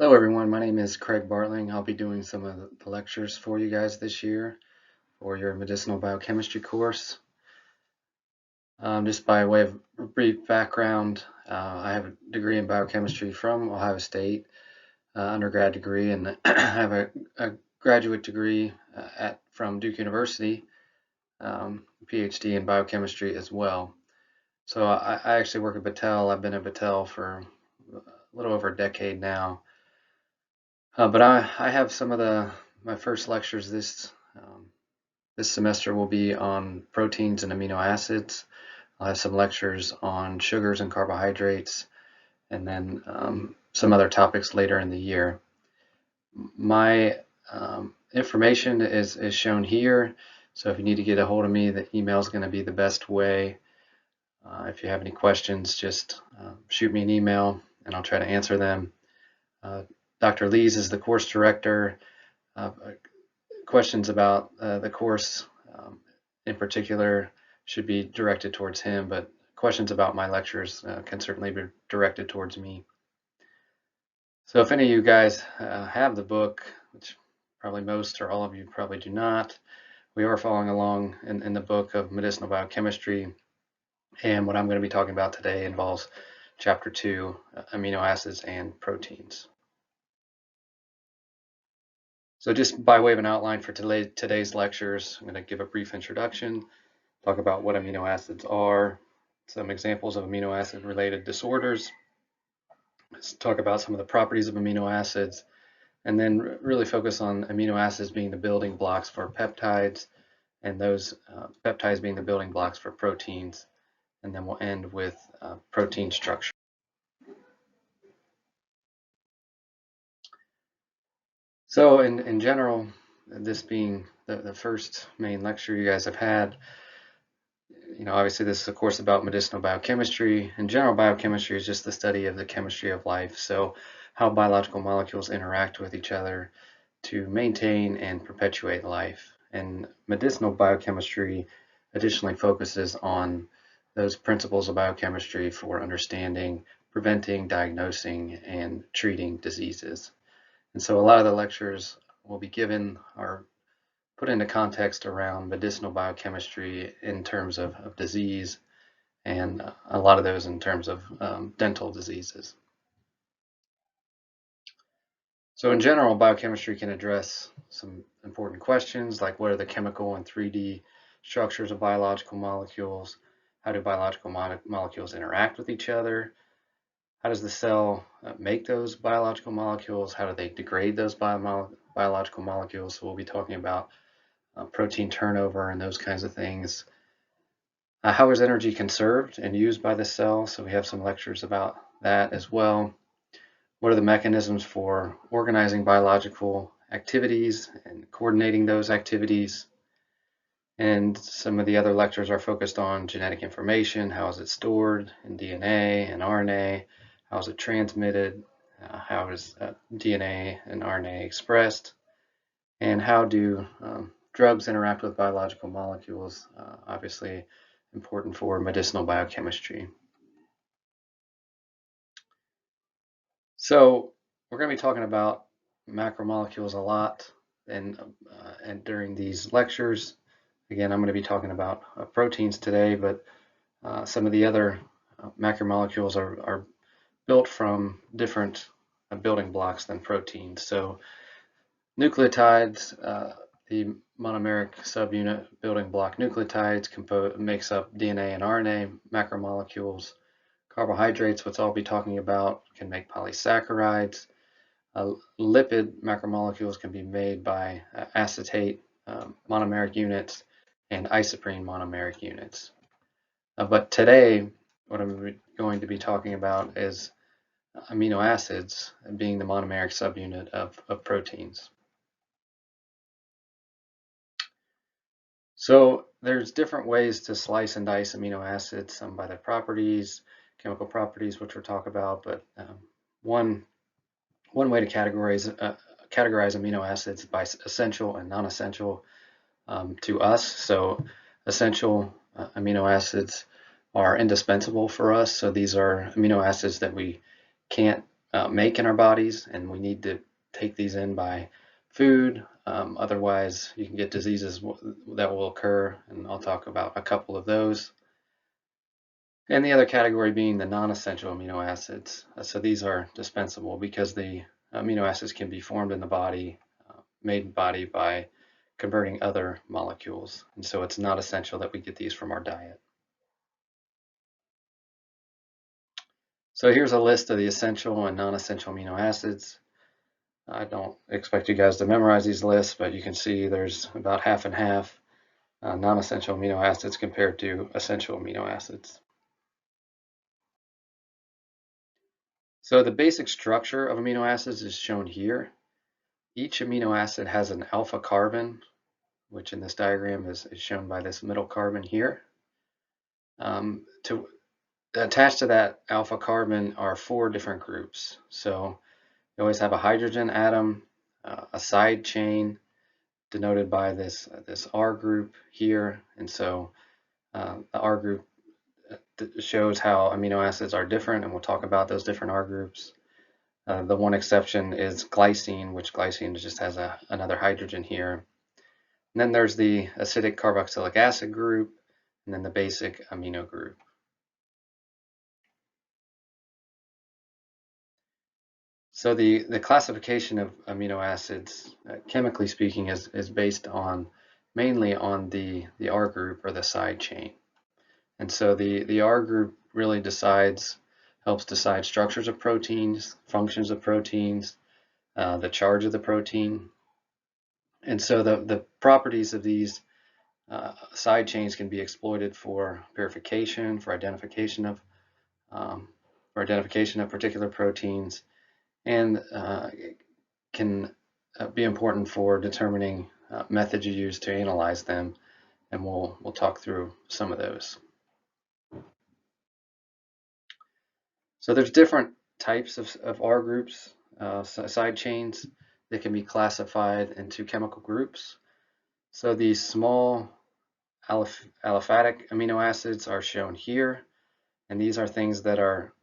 Hello everyone, my name is Craig Bartling. I'll be doing some of the lectures for you guys this year for your medicinal biochemistry course. Just by way of brief background, I have a degree in biochemistry from Ohio State, undergrad degree, and I have a graduate degree from Duke University, PhD in biochemistry as well. So I actually work at Battelle. I've been at Battelle for a little over a decade now. But I have some of my first lectures this semester will be on proteins and amino acids. I'll have some lectures on sugars and carbohydrates, and then some other topics later in the year. My information is shown here, so if you need to get a hold of me, the email is going to be the best way. If you have any questions, just shoot me an email and I'll try to answer them. Dr. Lees is the course director. Questions about the course in particular should be directed towards him, but questions about my lectures can certainly be directed towards me. So if any of you guys have the book, which probably most or all of you probably do not, we are following along in the book of medicinal biochemistry, and what I'm going to be talking about today involves chapter 2, amino acids and proteins. So just by way of an outline for today's lectures, I'm going to give a brief introduction, talk about what amino acids are, some examples of amino acid related disorders, let's talk about some of the properties of amino acids, and then really focus on amino acids being the building blocks for peptides, and those peptides being the building blocks for proteins, and then we'll end with protein structure. So in general, this being the first main lecture you guys have had, obviously this is a course about medicinal biochemistry. In general, biochemistry is just the study of the chemistry of life. So how biological molecules interact with each other to maintain and perpetuate life. And medicinal biochemistry additionally focuses on those principles of biochemistry for understanding, preventing, diagnosing, and treating diseases. And so a lot of the lectures will be given are put into context around medicinal biochemistry in terms of disease, and a lot of those in terms of dental diseases. So in general, biochemistry can address some important questions like what are the chemical and 3D structures of biological molecules? How do biological molecules interact with each other? How does the cell make those biological molecules? How do they degrade those biological molecules? So we'll be talking about protein turnover and those kinds of things. How is energy conserved and used by the cell? So we have some lectures about that as well. What are the mechanisms for organizing biological activities and coordinating those activities? And some of the other lectures are focused on genetic information. How is it stored in DNA and RNA? How is it transmitted? How is DNA and RNA expressed? And how do drugs interact with biological molecules? Obviously important for medicinal biochemistry. So we're going to be talking about macromolecules a lot and during these lectures. Again, I'm going to be talking about proteins today, but some of the other macromolecules are built from different building blocks than proteins. So nucleotides, the monomeric subunit building block nucleotides makes up DNA and RNA macromolecules. Carbohydrates, which I'll be talking about, can make polysaccharides. Lipid macromolecules can be made by acetate monomeric units and isoprene monomeric units. But today, what I'm going to be talking about is amino acids being the monomeric subunit of proteins. So there's different ways to slice and dice amino acids, some by their properties, chemical properties, which we'll talk about, but one way to categorize amino acids by essential and non-essential to us. So essential amino acids are indispensable for us. So these are amino acids that we can't make in our bodies, and we need to take these in by food. Otherwise, you can get diseases that will occur, and I'll talk about a couple of those. And the other category being the non-essential amino acids. So these are dispensable because the amino acids can be formed in the body, made in the body by converting other molecules. And so it's not essential that we get these from our diet. So here's a list of the essential and non-essential amino acids. I don't expect you guys to memorize these lists, but you can see there's about half and half non-essential amino acids compared to essential amino acids. So the basic structure of amino acids is shown here. Each amino acid has an alpha carbon, which in this diagram is shown by this middle carbon here. To attach to that alpha carbon are 4 different groups. So you always have a hydrogen atom, a side chain denoted by this R group here, and so the R group shows how amino acids are different, and we'll talk about those different R groups. The one exception is glycine, which glycine just has another hydrogen here. And then there's the acidic carboxylic acid group, and then the basic amino group. So the classification of amino acids, chemically speaking, is based on mainly on the R group or the side chain. And so the R group really helps decide structures of proteins, functions of proteins, the charge of the protein. And so the properties of these side chains can be exploited for purification, for identification of particular proteins, and can be important for determining methods you use to analyze them. And we'll talk through some of those. So there's different types of R groups, side chains that can be classified into chemical groups. So these small aliphatic amino acids are shown here, and these are things that are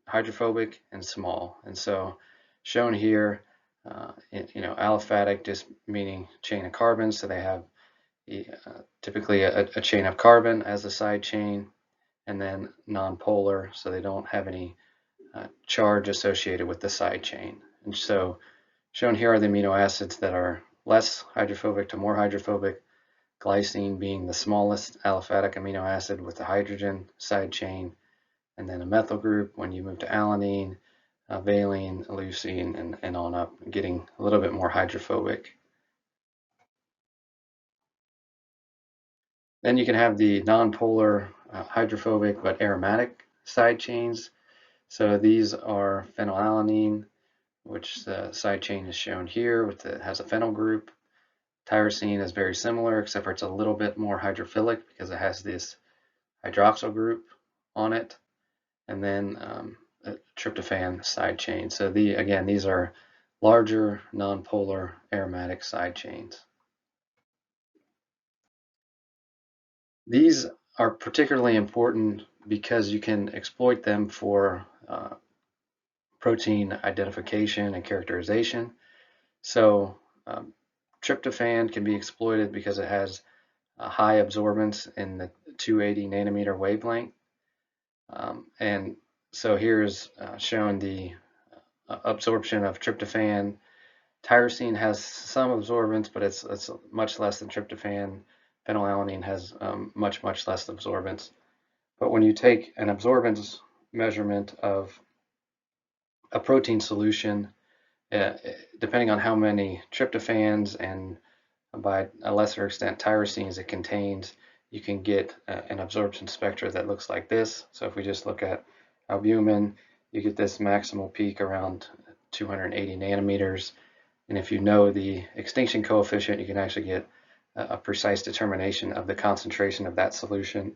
hydrophobic and small. And so shown here, aliphatic just meaning chain of carbons, so they have typically a chain of carbon as a side chain, and then nonpolar, so they don't have any charge associated with the side chain. And so shown here are the amino acids that are less hydrophobic to more hydrophobic, glycine being the smallest aliphatic amino acid with the hydrogen side chain, and then a methyl group when you move to alanine, valine, leucine, and on up, getting a little bit more hydrophobic. Then you can have the nonpolar hydrophobic but aromatic side chains. So these are phenylalanine, which the side chain is shown here, has a phenyl group. Tyrosine is very similar, except for it's a little bit more hydrophilic because it has this hydroxyl group on it. And then a tryptophan side chain. So again, these are larger nonpolar aromatic side chains. These are particularly important because you can exploit them for protein identification and characterization. So tryptophan can be exploited because it has a high absorbance in the 280 nanometer wavelength. And so here's shown the absorption of tryptophan. Tyrosine has some absorbance, but it's much less than tryptophan. Phenylalanine has much less absorbance. But when you take an absorbance measurement of a protein solution, depending on how many tryptophans and by a lesser extent tyrosines it contains, you can get an absorption spectra that looks like this. So if we just look at albumin, you get this maximal peak around 280 nanometers. And if you know the extinction coefficient, you can actually get a precise determination of the concentration of that solution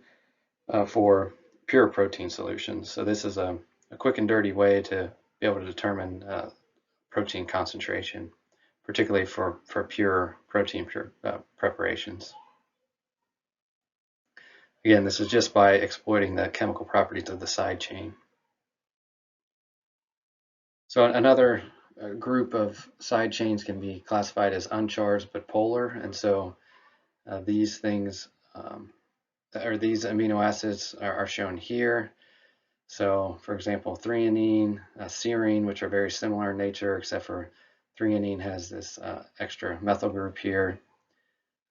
for pure protein solutions. So this is a quick and dirty way to be able to determine protein concentration, particularly for pure protein preparations. Again, this is just by exploiting the chemical properties of the side chain. So another group of side chains can be classified as uncharged but polar, and so these things or these amino acids are shown here. So, for example, threonine, serine, which are very similar in nature, except for threonine has this extra methyl group here.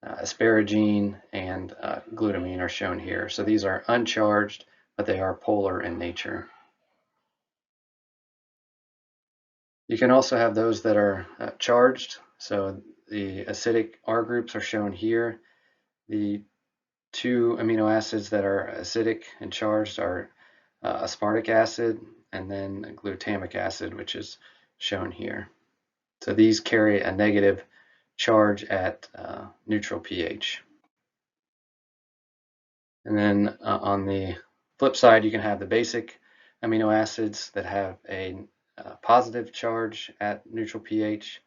Asparagine and glutamine are shown here. So these are uncharged, but they are polar in nature. You can also have those that are charged. So the acidic R groups are shown here. The two amino acids that are acidic and charged are aspartic acid and then glutamic acid, which is shown here. So these carry a negative charge at neutral pH. And then on the flip side, you can have the basic amino acids that have a positive charge at neutral pH.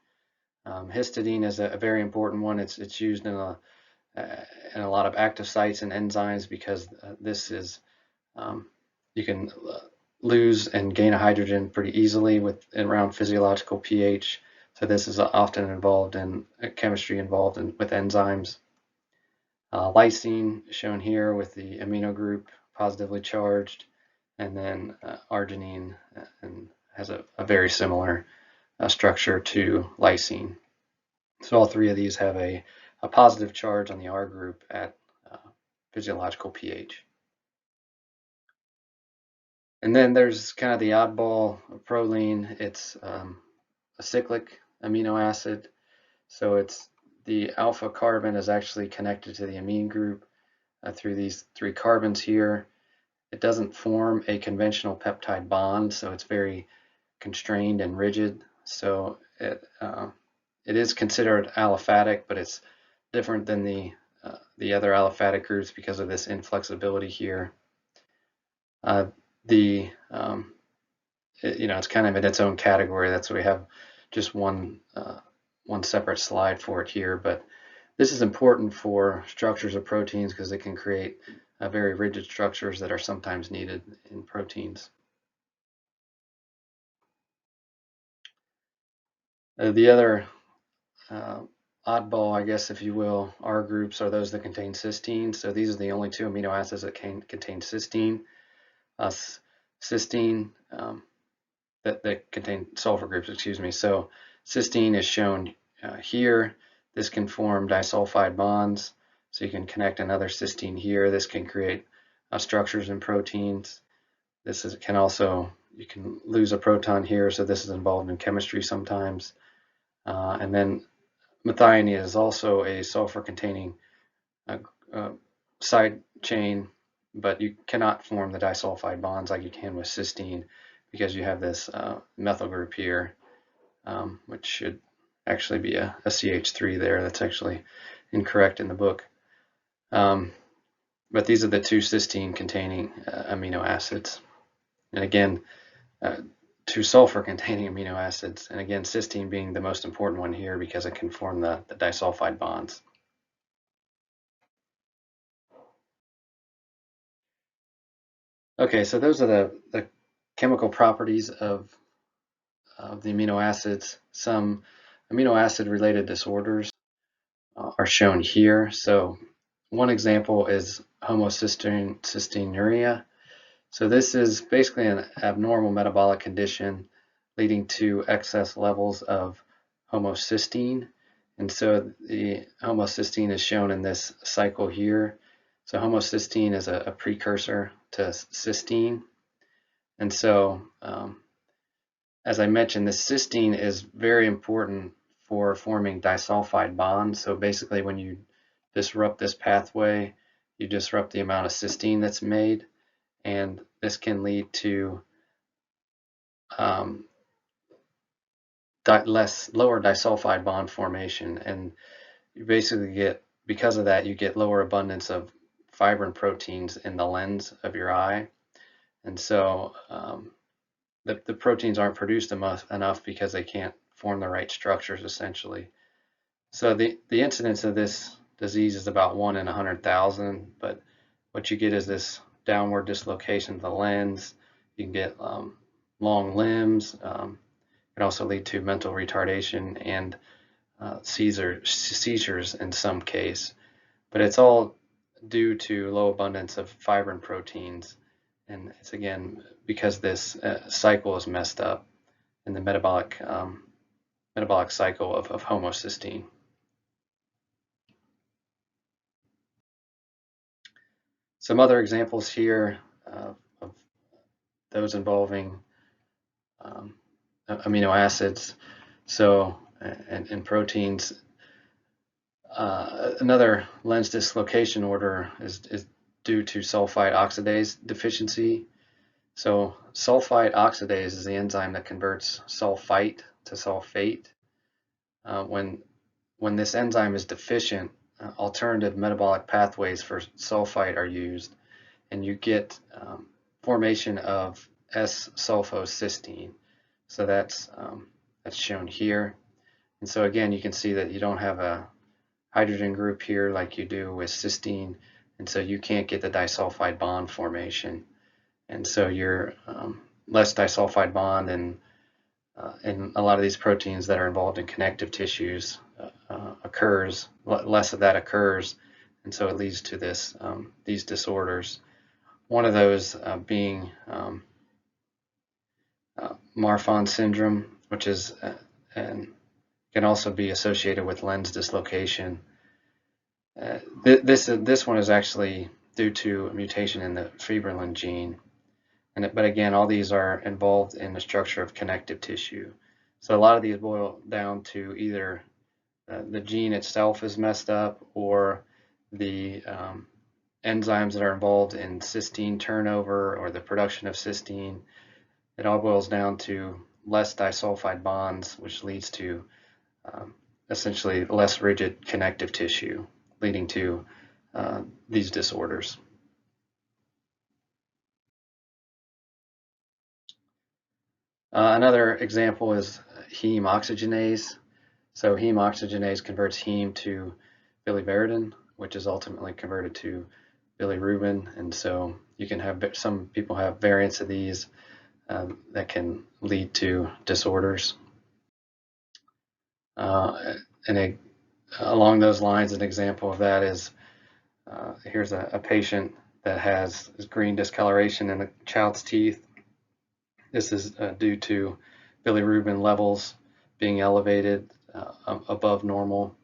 Histidine is a very important one. It's used in a lot of active sites and enzymes because this is you can lose and gain a hydrogen pretty easily with around physiological pH. So this is often involved in chemistry involved with enzymes. Lysine shown here with the amino group positively charged, and then arginine and has a very similar structure to lysine. So all three of these have a positive charge on the R group at physiological pH. And then there's kind of the oddball proline. It's a cyclic amino acid. So it's the alpha carbon is actually connected to the amine group through these three carbons here. It doesn't form a conventional peptide bond, so it's very constrained and rigid. So it is considered aliphatic, but it's different than the other aliphatic groups because of this inflexibility here. It's kind of in its own category. That's why we have just one separate slide for it here. But this is important for structures of proteins because it can create very rigid structures that are sometimes needed in proteins. The other oddball, I guess, if you will, R groups are those that contain cysteine. So these are the only two amino acids that can contain cysteine. Cysteine that contain sulfur groups, excuse me. So cysteine is shown here. This can form disulfide bonds. So you can connect another cysteine here. This can create structures in proteins. Can also, you can lose a proton here. So this is involved in chemistry sometimes. And then methionine is also a sulfur-containing side chain, but you cannot form the disulfide bonds like you can with cysteine because you have this methyl group here, which should actually be a CH3 there. That's actually incorrect in the book. But these are the two cysteine-containing amino acids. And again, two sulfur-containing amino acids. And again, cysteine being the most important one here because it can form the disulfide bonds. Okay, so those are the chemical properties of the amino acids. Some amino acid related disorders are shown here. So one example is homocysteinuria. So this is basically an abnormal metabolic condition leading to excess levels of homocysteine. And so the homocysteine is shown in this cycle here. So homocysteine is a precursor to cysteine. And so as I mentioned, this cysteine is very important for forming disulfide bonds. So basically when you disrupt this pathway, you disrupt the amount of cysteine that's made, and this can lead to lower disulfide bond formation, and you basically get, because of that, you get lower abundance of fibrin proteins in the lens of your eye, and so the proteins aren't produced enough because they can't form the right structures essentially. So the incidence of this disease is about 1 in 100,000, but what you get is this downward dislocation of the lens. You can get long limbs. can also lead to mental retardation and seizures in some case. But it's all due to low abundance of fibrin proteins, and it's again because this cycle is messed up in the metabolic cycle of homocysteine. Some other examples here of those involving amino acids, so and proteins. Another lens dislocation order is due to sulfite oxidase deficiency. So sulfite oxidase is the enzyme that converts sulfite to sulfate. When this enzyme is deficient, alternative metabolic pathways for sulfite are used, and you get formation of S-sulfocysteine. So that's shown here. And so again, you can see that you don't have a hydrogen group here like you do with cysteine, and so you can't get the disulfide bond formation. And so you're less disulfide bond and a lot of these proteins that are involved in connective tissues occurs, less of that occurs, and so it leads to this these disorders. One of those being Marfan syndrome, which is and can also be associated with lens dislocation. This one is actually due to a mutation in the fibrillin gene. But again, all these are involved in the structure of connective tissue. So a lot of these boil down to either the gene itself is messed up, or the enzymes that are involved in cysteine turnover or the production of cysteine. It all boils down to less disulfide bonds, which leads to essentially less rigid connective tissue, leading to these disorders. Another example is heme oxygenase. So heme oxygenase converts heme to biliverdin, which is ultimately converted to bilirubin, and so you can have some people have variants of these that can lead to disorders. And along those lines, an example of that is here's a patient that has green discoloration in the child's teeth. This is due to bilirubin levels being elevated above normal,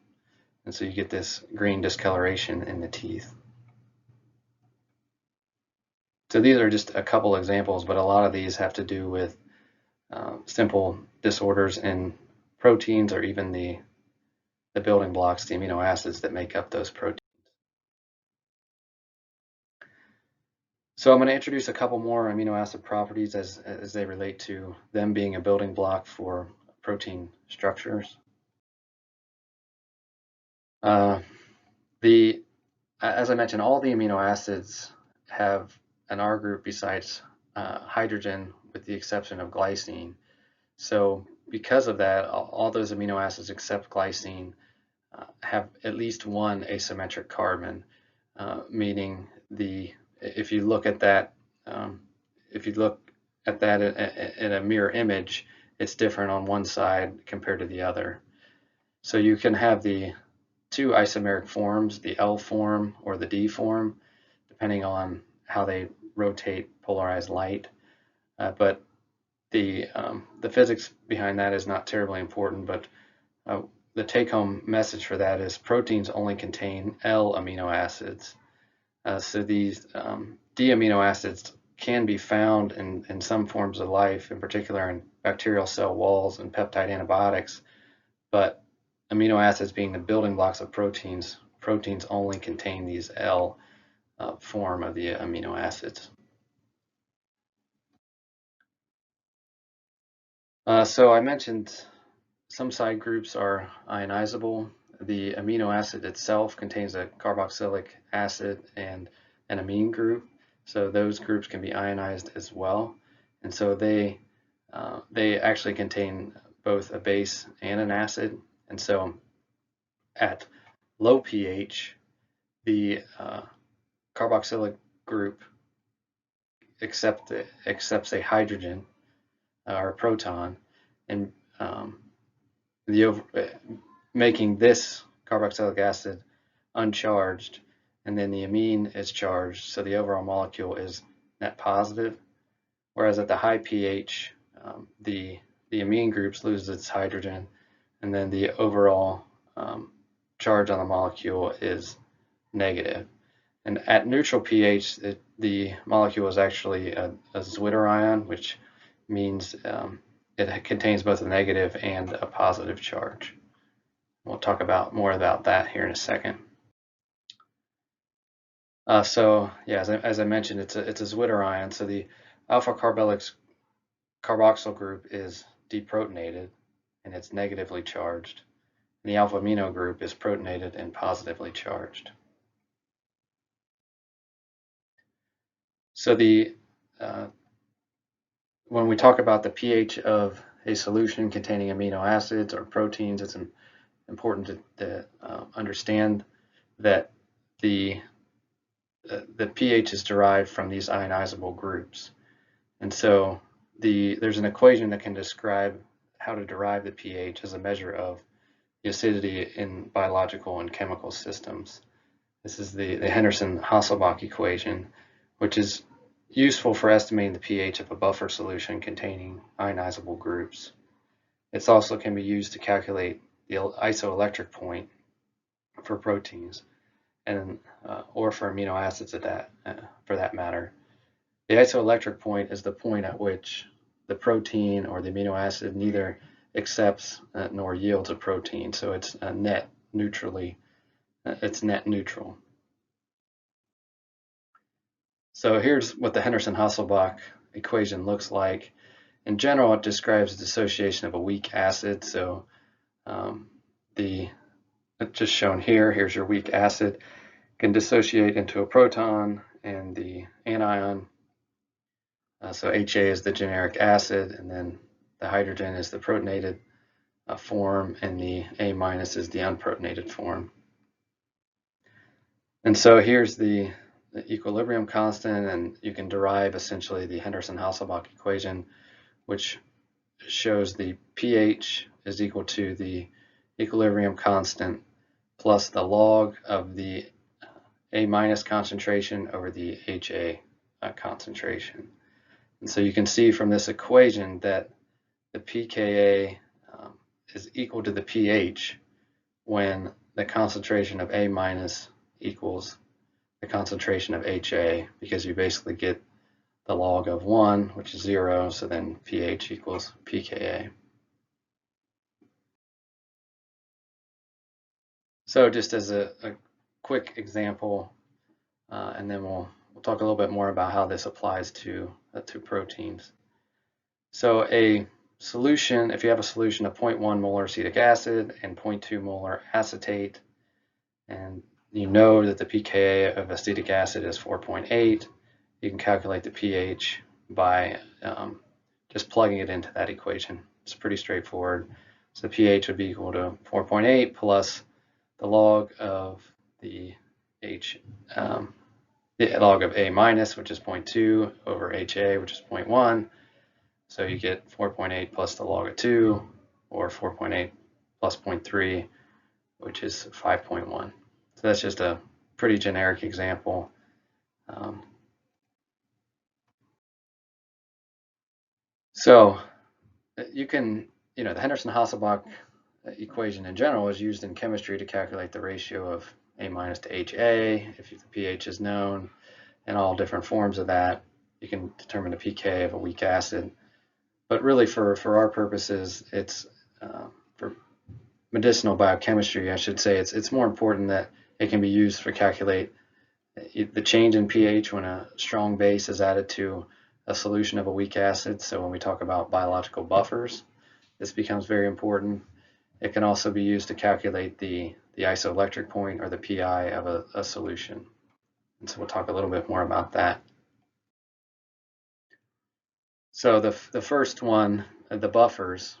and so you get this green discoloration in the teeth. So these are just a couple examples, but a lot of these have to do with simple disorders in proteins, or even the building blocks, the amino acids that make up those proteins. So I'm going to introduce a couple more amino acid properties as they relate to them being a building block for protein structures. As I mentioned, all the amino acids have an R group besides hydrogen, with the exception of glycine. So because of that, all those amino acids except glycine have at least one asymmetric carbon, meaning if you look at that in a mirror image, it's different on one side compared to the other. So you can have the two isomeric forms, the L form or the D form, depending on how they rotate polarized light. But the physics behind that is not terribly important, but the take-home message for that is proteins only contain L amino acids. So these D amino acids can be found in some forms of life, in particular in bacterial cell walls and peptide antibiotics, but amino acids being the building blocks of proteins only contain these L form of the amino acids. So I mentioned some side groups are ionizable. The amino acid itself contains a carboxylic acid and an amine group, so those groups can be ionized as well. And so they actually contain both a base and an acid. And so at low pH, the carboxylic group accepts a hydrogen or a proton, and making this carboxylic acid uncharged, and then the amine is charged, so the overall molecule is net positive. Whereas at the high pH, the amine groups lose its hydrogen, and then the overall charge on the molecule is negative. And at neutral pH, the molecule is actually a zwitterion, which means it contains both a negative and a positive charge. We'll talk more about that here in a second. So yeah, as I mentioned, it's a zwitterion. So the alpha carboxyl group is deprotonated and it's negatively charged. And the alpha amino group is protonated and positively charged. So when we talk about the pH of a solution containing amino acids or proteins, it's important to understand that the pH is derived from these ionizable groups. And so there's an equation that can describe how to derive the pH as a measure of the acidity in biological and chemical systems. This is the Henderson-Hasselbalch equation, which is useful for estimating the pH of a buffer solution containing ionizable groups. It also can be used to calculate the isoelectric point for proteins, and or for amino acids for that matter. The isoelectric point is the point at which the protein or the amino acid neither accepts nor yields a protein, so it's net neutral. So here's what the Henderson-Hasselbalch equation looks like. In general, it describes the dissociation of a weak acid. So just shown here, here's your weak acid, can dissociate into a proton and the anion. So HA is the generic acid, and then the hydrogen is the protonated form, and the A minus is the unprotonated form. And so here's the equilibrium constant, and you can derive essentially the Henderson-Hasselbalch equation, which shows the pH is equal to the equilibrium constant plus the log of the A minus concentration over the HA concentration. And so you can see from this equation that the pKa is equal to the pH when the concentration of A minus equals the concentration of HA, because you basically get the log of 1, which is 0, so then pH equals pKa. So just as a quick example, and then we'll talk a little bit more about how this applies to proteins. So a solution, if you have a solution of 0.1 molar acetic acid and 0.2 molar acetate, and you know that the pKa of acetic acid is 4.8, you can calculate the pH by just plugging it into that equation. It's pretty straightforward. So the pH would be equal to 4.8 plus the log of the log of A minus, which is 0.2, over HA, which is 0.1. So you get 4.8 plus the log of 2, or 4.8 plus 0.3, which is 5.1. So that's just a pretty generic example. So you can, the Henderson-Hasselbalch equation in general is used in chemistry to calculate the ratio of A minus to HA, if the pH is known, and all different forms of that. You can determine the pK of a weak acid. But really for our purposes, it's for medicinal biochemistry, I should say, it's more important that it can be used for calculate the change in pH when a strong base is added to a solution of a weak acid. So when we talk about biological buffers, this becomes very important. It can also be used to calculate the isoelectric point, or the PI, of a solution. And so we'll talk a little bit more about that. So the first one, the buffers,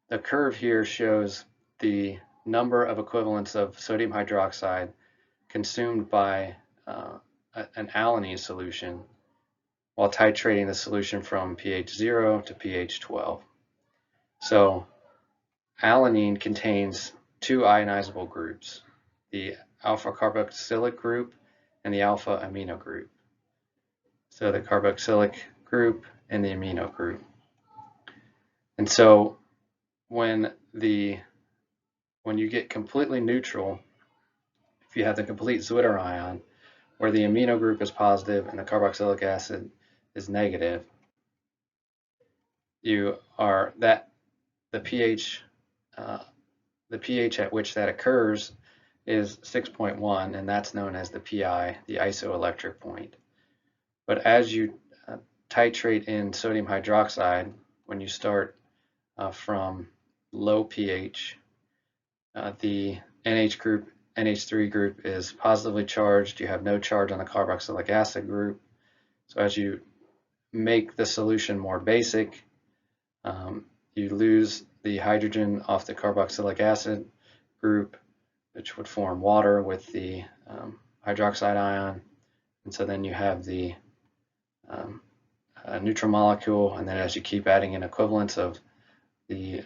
the curve here shows the number of equivalents of sodium hydroxide consumed by an alanine solution while titrating the solution from pH 0 to pH 12. So alanine contains two ionizable groups, the alpha carboxylic group and the alpha amino group. So the carboxylic group and the amino group. And so when you get completely neutral, if you have the complete Zwitter ion, where the amino group is positive and the carboxylic acid is negative, you are that the pH at which that occurs is 6.1, and that's known as the PI, the isoelectric point. But as you titrate in sodium hydroxide, when you start from low pH, the NH3 group is positively charged. You have no charge on the carboxylic acid group. So as you make the solution more basic, you lose the hydrogen off the carboxylic acid group, which would form water with the hydroxide ion. And so then you have the neutral molecule, and then as you keep adding in equivalents of the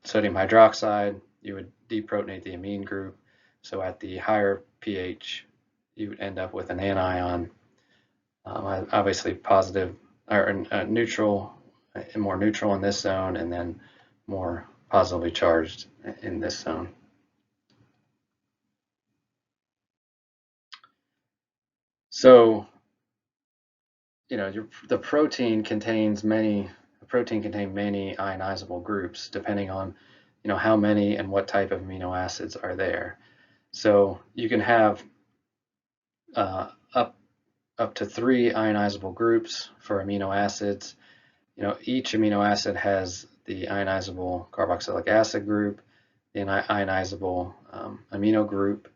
sodium hydroxide, you would deprotonate the amine group. So at the higher pH, you would end up with an anion, obviously positive or neutral, more neutral in this zone, and then more positively charged in this zone. So, the protein contain many ionizable groups depending on, how many and what type of amino acids are there. So you can have up to 3 ionizable groups for amino acids. Each amino acid has the ionizable carboxylic acid group, the ionizable amino group,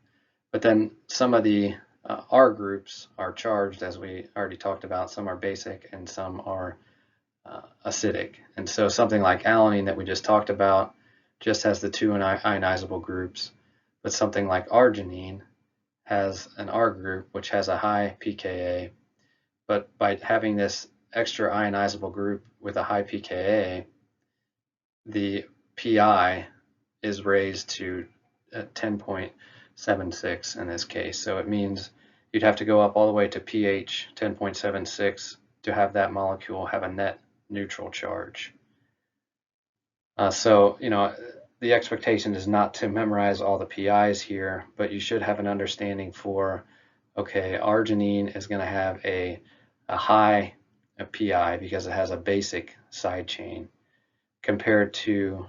but then some of the R groups are charged, as we already talked about. Some are basic and some are acidic. And so something like alanine that we just talked about just has the 2 ionizable groups, but something like arginine has an R group which has a high pKa, but by having this extra ionizable group with a high pKa, the PI is raised to 10.76 in this case. So it means you'd have to go up all the way to pH 10.76 to have that molecule have a net neutral charge. So the expectation is not to memorize all the PIs here, but you should have an understanding for, okay, arginine is going to have a high PI because it has a basic side chain, compared to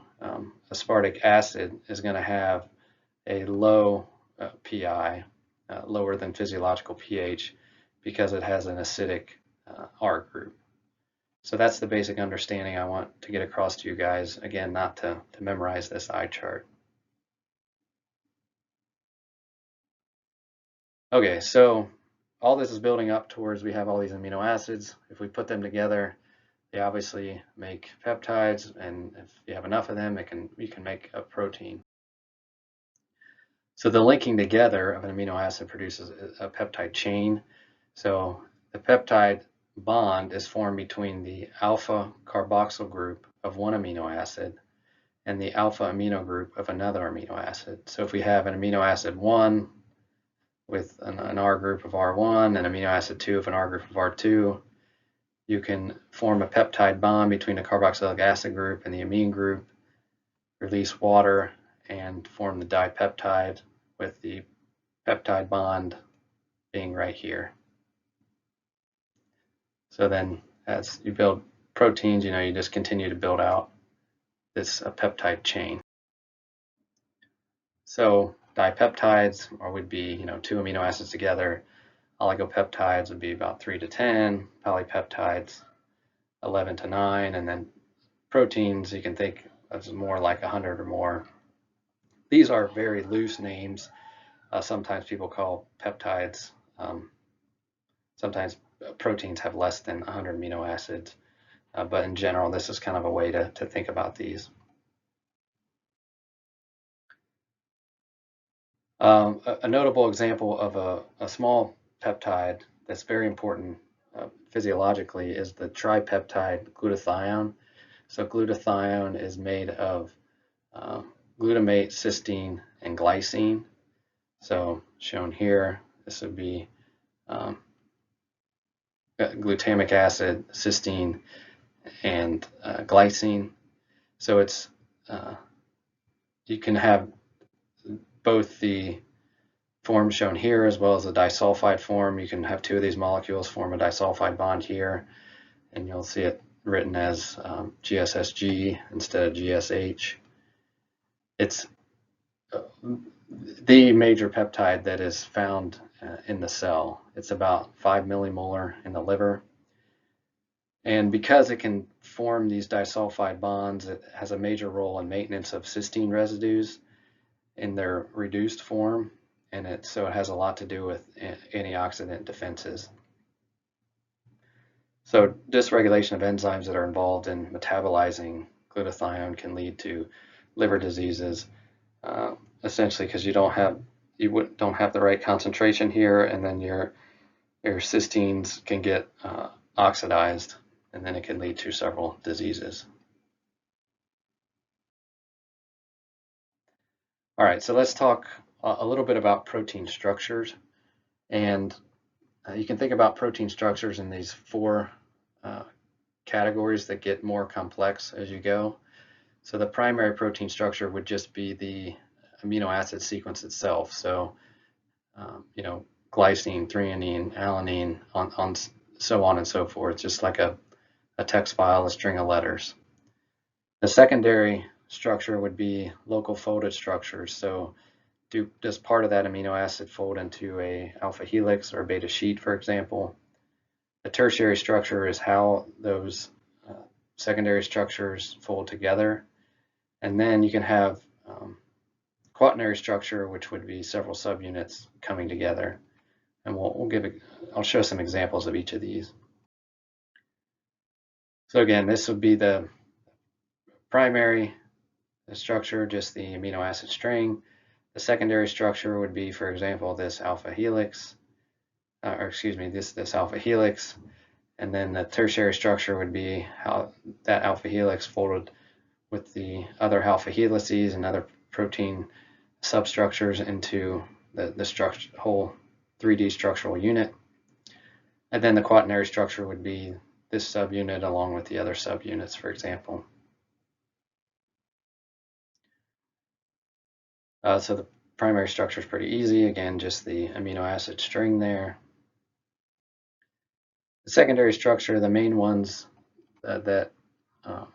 aspartic acid is going to have a low PI, lower than physiological pH, because it has an acidic R group. So that's the basic understanding I want to get across to you guys. Again, not to memorize this eye chart. Okay, so all this is building up towards we have all these amino acids. If we put them together, they obviously make peptides, and if you have enough of them, you can make a protein. So the linking together of an amino acid produces a peptide chain. So the peptide bond is formed between the alpha carboxyl group of one amino acid and the alpha amino group of another amino acid. So if we have an amino acid 1 with an R group of R1 and amino acid 2 of an R group of R2, you can form a peptide bond between the carboxylic acid group and the amine group, release water, and form the dipeptide, with the peptide bond being right here. So then as you build proteins, you just continue to build out this peptide chain. So dipeptides would be 2 amino acids together. Oligopeptides would be about 3 to 10, polypeptides 11 to 9, and then proteins you can think of more like 100 or more. These are very loose names. Sometimes people call peptides. Sometimes proteins have less than 100 amino acids, but in general, this is kind of a way to think about these. A notable example of a small peptide that's very important physiologically is the tripeptide glutathione. So glutathione is made of glutamate, cysteine, and glycine. So shown here, this would be glutamic acid, cysteine, and glycine. So it's you can have both the form shown here as well as the disulfide form. You can have two of these molecules form a disulfide bond here, and you'll see it written as GSSG instead of GSH. It's the major peptide that is found in the cell. It's about 5 millimolar in the liver. And because it can form these disulfide bonds, it has a major role in maintenance of cysteine residues in their reduced form, and so it has a lot to do with antioxidant defenses. So dysregulation of enzymes that are involved in metabolizing glutathione can lead to liver diseases, essentially because you don't have the right concentration here, and then your cysteines can get oxidized, and then it can lead to several diseases. All right, so let's talk a little bit about protein structures. And you can think about protein structures in these four categories that get more complex as you go. So the primary protein structure would just be the amino acid sequence itself. So, glycine, threonine, alanine, so on and so forth, just like a text file, a string of letters. The secondary structure would be local folded structures. So does part of that amino acid fold into a alpha helix or a beta sheet, for example? The tertiary structure is how those secondary structures fold together. And then you can have quaternary structure, which would be several subunits coming together. And I'll show some examples of each of these. So again, this would be the primary structure, just the amino acid string. The secondary structure would be, for example, this alpha helix, this alpha helix. And then the tertiary structure would be how that alpha helix folded with the other alpha helices and other protein substructures into the whole 3D structural unit. And then the quaternary structure would be this subunit along with the other subunits, for example. So the primary structure is pretty easy. Again, just the amino acid string there. The secondary structure, the main ones that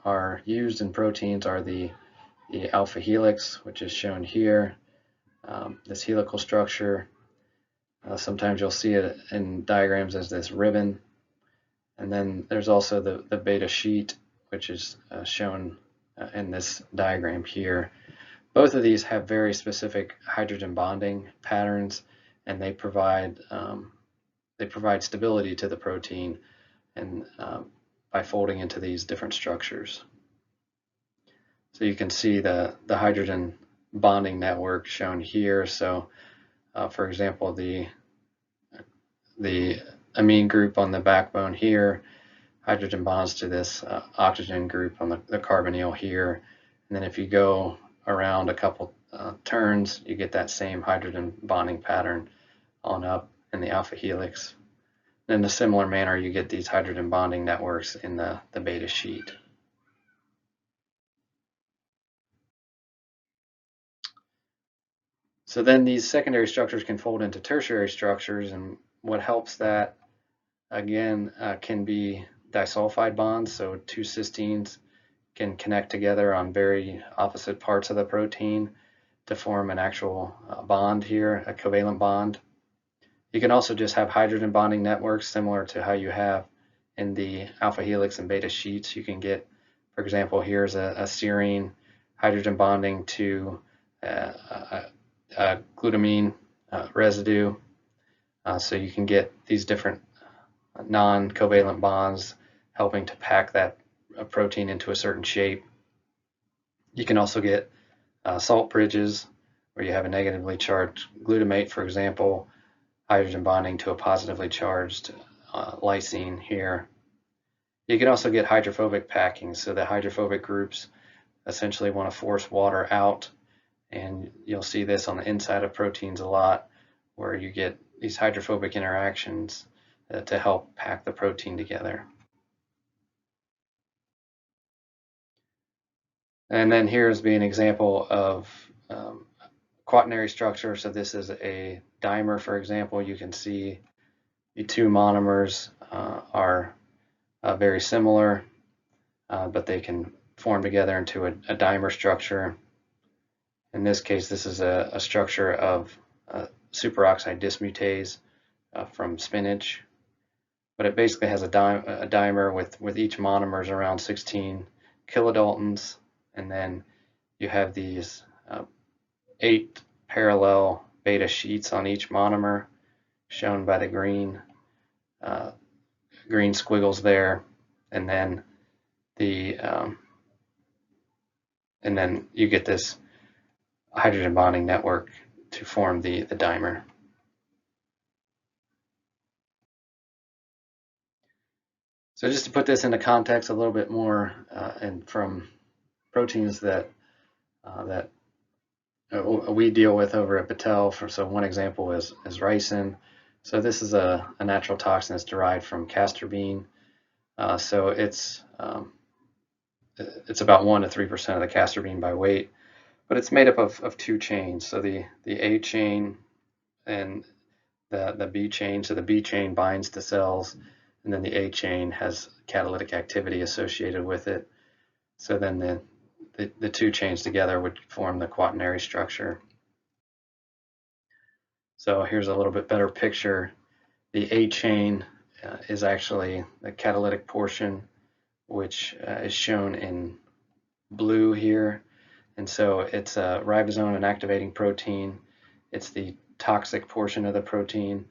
are used in proteins are the alpha helix, which is shown here. This helical structure, sometimes you'll see it in diagrams as this ribbon. And then there's also the beta sheet, which is shown in this diagram here. Both of these have very specific hydrogen bonding patterns, and they provide stability to the protein and by folding into these different structures. So you can see the hydrogen bonding network shown here. So for example, the amine group on the backbone here, hydrogen bonds to this oxygen group on the carbonyl here. And then if you go around a couple turns, you get that same hydrogen bonding pattern on up in the alpha helix. In a similar manner, you get these hydrogen bonding networks in the beta sheet. So then these secondary structures can fold into tertiary structures, and what helps that, again, can be disulfide bonds. So two cysteines can connect together on very opposite parts of the protein to form an actual bond here, a covalent bond. You can also just have hydrogen bonding networks similar to how you have in the alpha helix and beta sheets. You can get, for example, here's a serine hydrogen bonding to a glutamine residue. So you can get these different non-covalent bonds helping to pack that protein into a certain shape. You can also get salt bridges where you have a negatively charged glutamate, for example, hydrogen bonding to a positively charged lysine here. You can also get hydrophobic packing, so the hydrophobic groups essentially want to force water out, and you'll see this on the inside of proteins a lot, where you get these hydrophobic interactions to help pack the protein together. And then here's an example of quaternary structure. So this is a dimer, for example. You can see the two monomers are very similar, but they can form together into a dimer structure. In this case, this is a structure of superoxide dismutase from spinach, but it basically has a dimer with each monomers around 16 kilodaltons, and then you have these 8 parallel beta sheets on each monomer, shown by the green squiggles there, and then and then you get this hydrogen bonding network to form the dimer. So just to put this into context a little bit more, and from proteins that we deal with over at Battelle, so one example is ricin. So this is a natural toxin that's derived from castor bean. So it's about 1 to 3% of the castor bean by weight, but it's made up of 2 chains. So the A chain and the B chain. So the B chain binds to cells, and then the A chain has catalytic activity associated with it. So then the 2 chains together would form the quaternary structure. So here's a little bit better picture. The A chain is actually the catalytic portion, which is shown in blue here. And so it's a ribosome and activating protein. It's the toxic portion of the protein,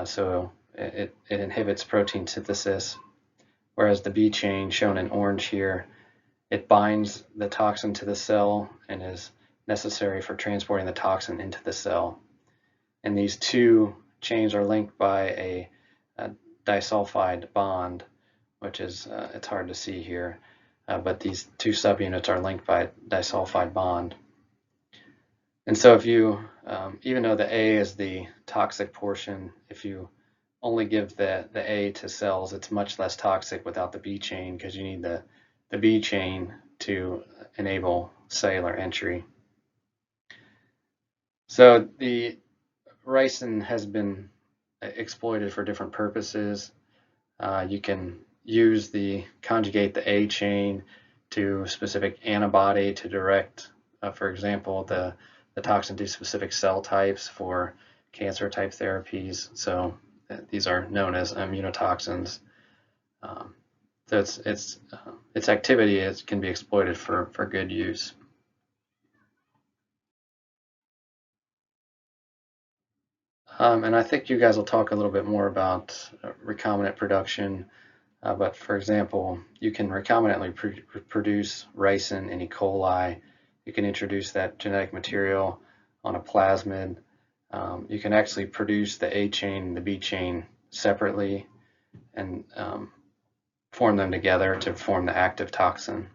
so it inhibits protein synthesis. Whereas the B chain, shown in orange here, it binds the toxin to the cell and is necessary for transporting the toxin into the cell. And these 2 chains are linked by a disulfide bond, which is, it's hard to see here, but these 2 subunits are linked by a disulfide bond. And so if you, even though the A is the toxic portion, if you only give the A to cells, it's much less toxic without the B chain, because you need the B chain to enable cellular entry. So the ricin has been exploited for different purposes. You can conjugate the A chain to specific antibody to direct, for example, the toxin to specific cell types for cancer type therapies. So these are known as immunotoxins. So its activity can be exploited for good use. And I think you guys will talk a little bit more about recombinant production. But for example, you can recombinantly produce ricin in E. coli. You can introduce that genetic material on a plasmid. You can actually produce the A chain and the B chain separately and form them together to form the active toxin.